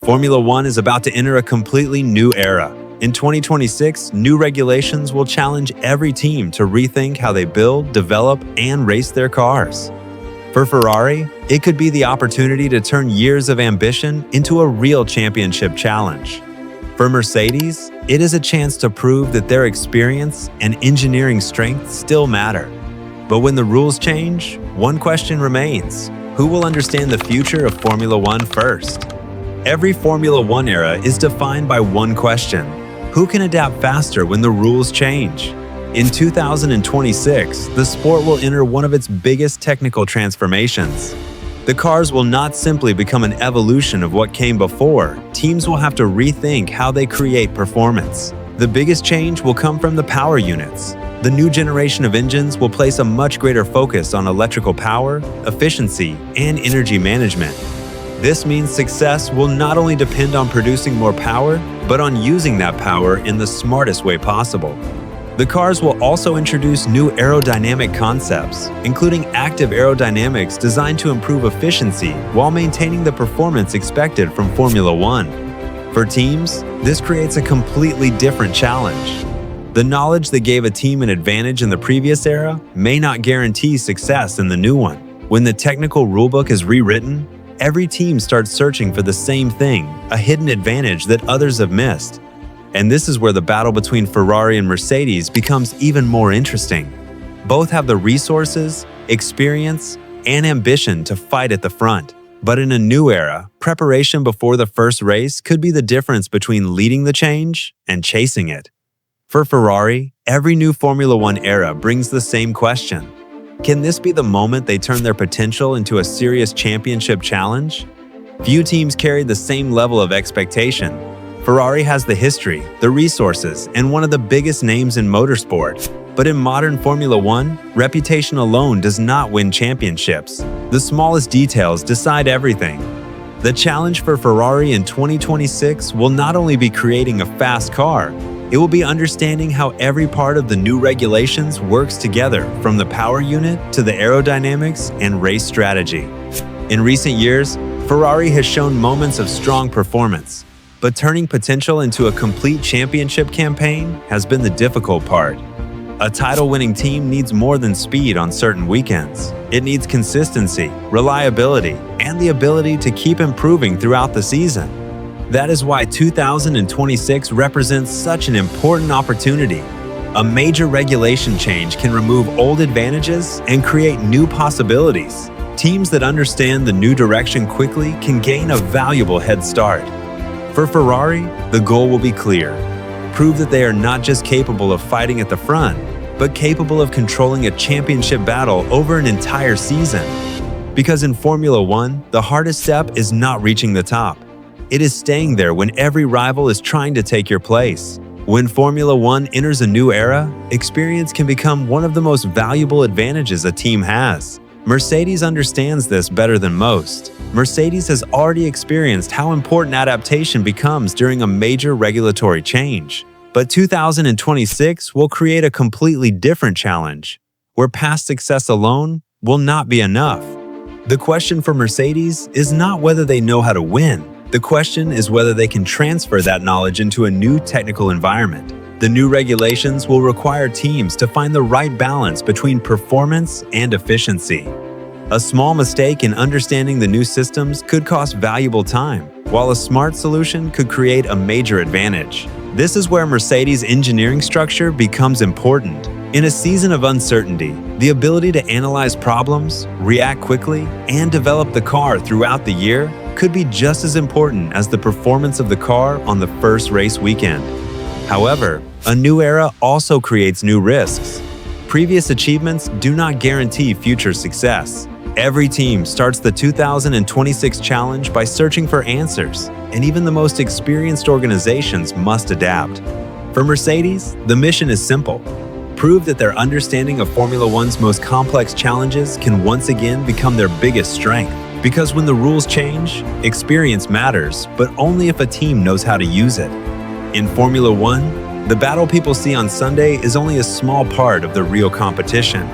Formula One is about to enter a completely new era. In 2026, new regulations will challenge every team to rethink how they build, develop, and race their cars. For Ferrari, it could be the opportunity to turn years of ambition into a real championship challenge. For Mercedes, it is a chance to prove that their experience and engineering strength still matter. But when the rules change, one question remains: who will understand the future of Formula One first? Every Formula One era is defined by one question: who can adapt faster when the rules change? In 2026, the sport will enter one of its biggest technical transformations. The cars will not simply become an evolution of what came before. Teams will have to rethink how they create performance. The biggest change will come from the power units. The new generation of engines will place a much greater focus on electrical power, efficiency, and energy management. This means success will not only depend on producing more power, but on using that power in the smartest way possible. The cars will also introduce new aerodynamic concepts, including active aerodynamics designed to improve efficiency while maintaining the performance expected from Formula One. For teams, this creates a completely different challenge. The knowledge that gave a team an advantage in the previous era may not guarantee success in the new one. When the technical rulebook is rewritten, every team starts searching for the same thing, a hidden advantage that others have missed. And this is where the battle between Ferrari and Mercedes becomes even more interesting. Both have the resources, experience, and ambition to fight at the front. But in a new era, preparation before the first race could be the difference between leading the change and chasing it. For Ferrari, every new Formula One era brings the same question: can this be the moment they turn their potential into a serious championship challenge? Few teams carry the same level of expectation. Ferrari has the history, the resources, and one of the biggest names in motorsport. But in modern Formula One, reputation alone does not win championships. The smallest details decide everything. The challenge for Ferrari in 2026 will not only be creating a fast car, it will be understanding how every part of the new regulations works together, from the power unit to the aerodynamics and race strategy. In recent years, Ferrari has shown moments of strong performance, but turning potential into a complete championship campaign has been the difficult part. A title-winning team needs more than speed on certain weekends. It needs consistency, reliability, and the ability to keep improving throughout the season. That is why 2026 represents such an important opportunity. A major regulation change can remove old advantages and create new possibilities. Teams that understand the new direction quickly can gain a valuable head start. For Ferrari, the goal will be clear: prove that they are not just capable of fighting at the front, but capable of controlling a championship battle over an entire season. Because in Formula One, the hardest step is not reaching the top. It is staying there when every rival is trying to take your place. When Formula One enters a new era, experience can become one of the most valuable advantages a team has. Mercedes understands this better than most. Mercedes has already experienced how important adaptation becomes during a major regulatory change. But 2026 will create a completely different challenge, where past success alone will not be enough. The question for Mercedes is not whether they know how to win. The question is whether they can transfer that knowledge into a new technical environment. The new regulations will require teams to find the right balance between performance and efficiency. A small mistake in understanding the new systems could cost valuable time, while a smart solution could create a major advantage. This is where Mercedes' engineering structure becomes important. In a season of uncertainty, the ability to analyze problems, react quickly, and develop the car throughout the year could be just as important as the performance of the car on the first race weekend. However, a new era also creates new risks. Previous achievements do not guarantee future success. Every team starts the 2026 challenge by searching for answers, and even the most experienced organizations must adapt. For Mercedes, the mission is simple: prove that their understanding of Formula One's most complex challenges can once again become their biggest strength. Because when the rules change, experience matters, but only if a team knows how to use it. In Formula One, the battle people see on Sunday is only a small part of the real competition.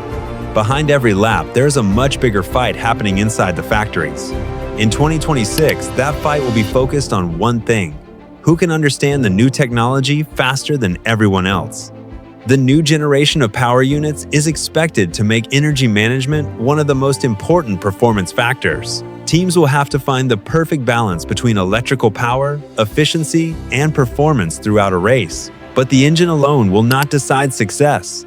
Behind every lap, there is a much bigger fight happening inside the factories. In 2026, that fight will be focused on one thing: who can understand the new technology faster than everyone else. The new generation of power units is expected to make energy management one of the most important performance factors. Teams will have to find the perfect balance between electrical power, efficiency, and performance throughout a race. But the engine alone will not decide success.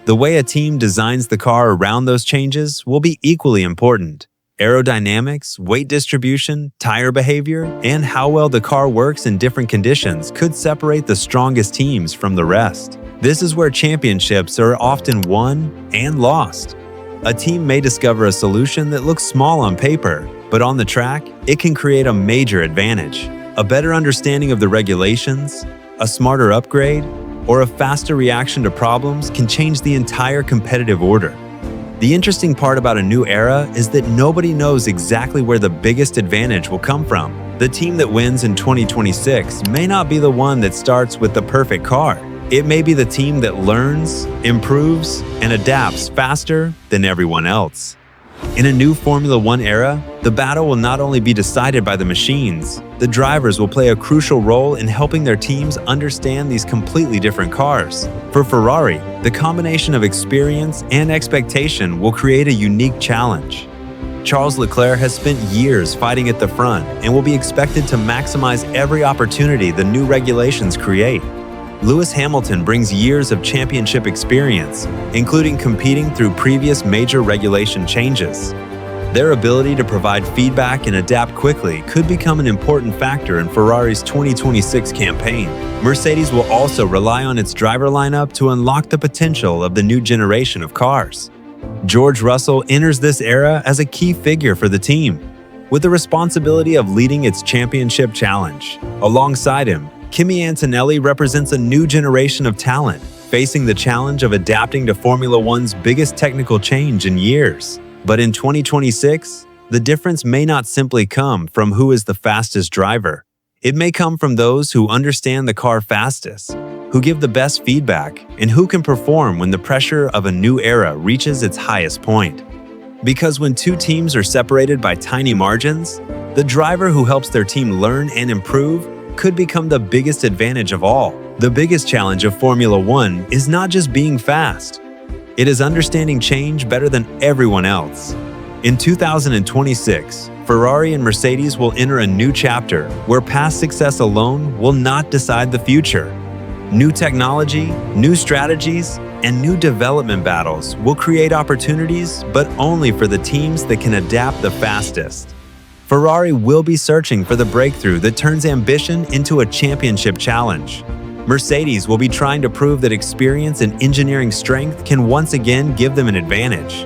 The way a team designs the car around those changes will be equally important. Aerodynamics, weight distribution, tire behavior, and how well the car works in different conditions could separate the strongest teams from the rest. This is where championships are often won and lost. A team may discover a solution that looks small on paper, but on the track, it can create a major advantage. A better understanding of the regulations, a smarter upgrade, or a faster reaction to problems can change the entire competitive order. The interesting part about a new era is that nobody knows exactly where the biggest advantage will come from. The team that wins in 2026 may not be the one that starts with the perfect car. It may be the team that learns, improves, and adapts faster than everyone else. In a new Formula One era, the battle will not only be decided by the machines, the drivers will play a crucial role in helping their teams understand these completely different cars. For Ferrari, the combination of experience and expectation will create a unique challenge. Charles Leclerc has spent years fighting at the front and will be expected to maximize every opportunity the new regulations create. Lewis Hamilton brings years of championship experience, including competing through previous major regulation changes. Their ability to provide feedback and adapt quickly could become an important factor in Ferrari's 2026 campaign. Mercedes will also rely on its driver lineup to unlock the potential of the new generation of cars. George Russell enters this era as a key figure for the team, with the responsibility of leading its championship challenge. Alongside him, Kimi Antonelli represents a new generation of talent, facing the challenge of adapting to Formula One's biggest technical change in years. But in 2026, the difference may not simply come from who is the fastest driver. It may come from those who understand the car fastest, who give the best feedback, and who can perform when the pressure of a new era reaches its highest point. Because when two teams are separated by tiny margins, the driver who helps their team learn and improve could become the biggest advantage of all. The biggest challenge of Formula One is not just being fast. It is understanding change better than everyone else. In 2026, Ferrari and Mercedes will enter a new chapter where past success alone will not decide the future. New technology, new strategies, and new development battles will create opportunities, but only for the teams that can adapt the fastest. Ferrari will be searching for the breakthrough that turns ambition into a championship challenge. Mercedes will be trying to prove that experience and engineering strength can once again give them an advantage.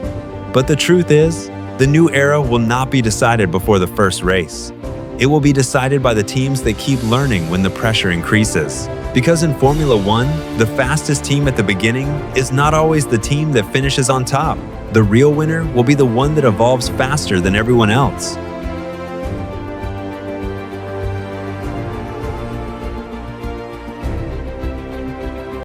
But the truth is, the new era will not be decided before the first race. It will be decided by the teams that keep learning when the pressure increases. Because in Formula One, the fastest team at the beginning is not always the team that finishes on top. The real winner will be the one that evolves faster than everyone else.